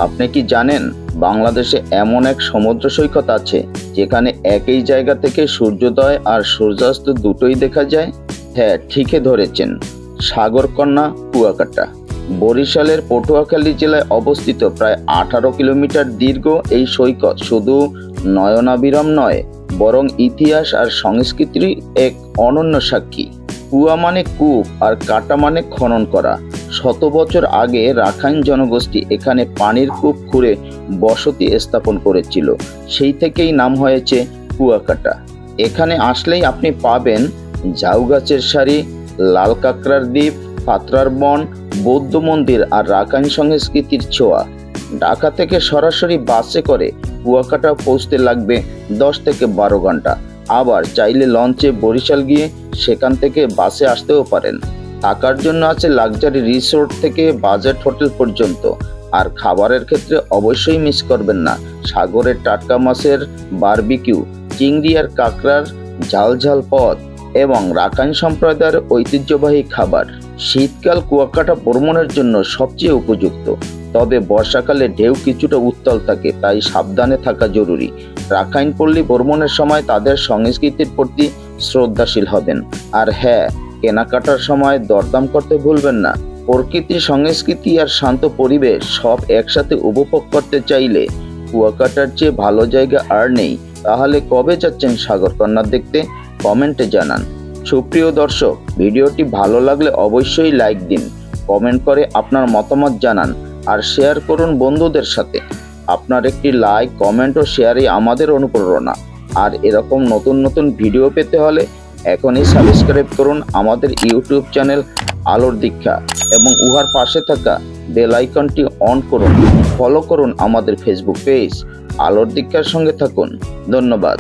আপনি কি জানেন বাংলাদেশে এমন এক সমুদ্র সৈকত আছে যেখানে একই জায়গা থেকে সূর্যোদয় আর সূর্যাস্ত দুটোই দেখা যায়? হ্যাঁ, ঠিকই ধরেছেন, সাগরকন্যা কুয়াকাটা। বরিশালের পটুয়াখালী জেলায় অবস্থিত প্রায় 18 কিলোমিটার দীর্ঘ এই সৈকত শুধু নয়নাভিরাম নয়, বরং ইতিহাস আর সংস্কৃতির এক অনন্য সাক্ষী। কুয়া মানে কূপ আর কাটা মানে খনন করা। শত বছর আগে রাখাইন জনগোষ্ঠী এখানে পানির কূপ খুঁড়ে বসতি স্থাপন করেছিল। সেই থেকেই নাম হয়েছে কুয়াকাটা। এখানে আসলেই আপনি পাবেন ঝাউ গাছের সারি, লাল কাঁকড়ার দ্বীপ, পাতরার বন, বৌদ্ধ মন্দির আর রাখাইন সংস্কৃতির ছোঁয়া। ঢাকা থেকে সরাসরি বাসে করে কুয়াকাটা পৌঁছতে লাগবে 10 থেকে 12 ঘন্টা। আবার চাইলে লঞ্চে বরিশাল গিয়ে সেখান থেকে বাসে আসতেও পারেন। থাকার জন্য আছে লাক্সারি রিসোর্ট থেকে বাজেট হোটেল পর্যন্ত। আর খাবারের ক্ষেত্রে অবশ্যই মিস করবেন না সাগরের টাটকা মাছের বারবিকিউ, চিংড়ি আর কাঁকড়ার ঝাল ঝাল পদ এবং রাখাইন সম্প্রদায়ের ঐতিহ্যবাহী খাবার। শীতকাল কুয়াকাটা ভ্রমণের জন্য সবচেয়ে উপযুক্ত, তবে বর্ষাকালে ঢেউ কিছুটা উত্তাল থাকে, তাই সাবধানে থাকা জরুরি। রাখাইন পল্লী ভ্রমণের সময় তাদের সংস্কৃতির প্রতি শ্রদ্ধাশীল হবেন। আর হ্যাঁ, কেনাকাটার সময় দরদাম করতে ভুলবেন না। প্রকৃতি, সংস্কৃতি আর শান্ত পরিবেশ সব একসাথে উপভোগ করতে চাইলে কুয়াকাটার চেয়ে ভালো জায়গা আর নেই। তাহলে কবে যাচ্ছেন সাগরকন্যা দেখতে? কমেন্টে জানান। সুপ্রিয় দর্শক, ভিডিওটি ভালো লাগলে অবশ্যই লাইক দিন, কমেন্ট করে আপনার মতামত জানান আর শেয়ার করুন বন্ধুদের সাথে। আপনার একটি লাইক, কমেন্ট ও শেয়ারই আমাদের অনুপ্রেরণা। আর এরকম নতুন নতুন ভিডিও পেতে হলে এখনই সাবস্ক্রাইব করুন আমাদের ইউটিউব চ্যানেল আলোর দীক্ষা এবং উহার পাশে থাকা বেল আইকনটি অন করুন। ফলো করুন আমাদের ফেসবুক পেজ আলোর দীক্ষার সঙ্গে থাকুন। ধন্যবাদ।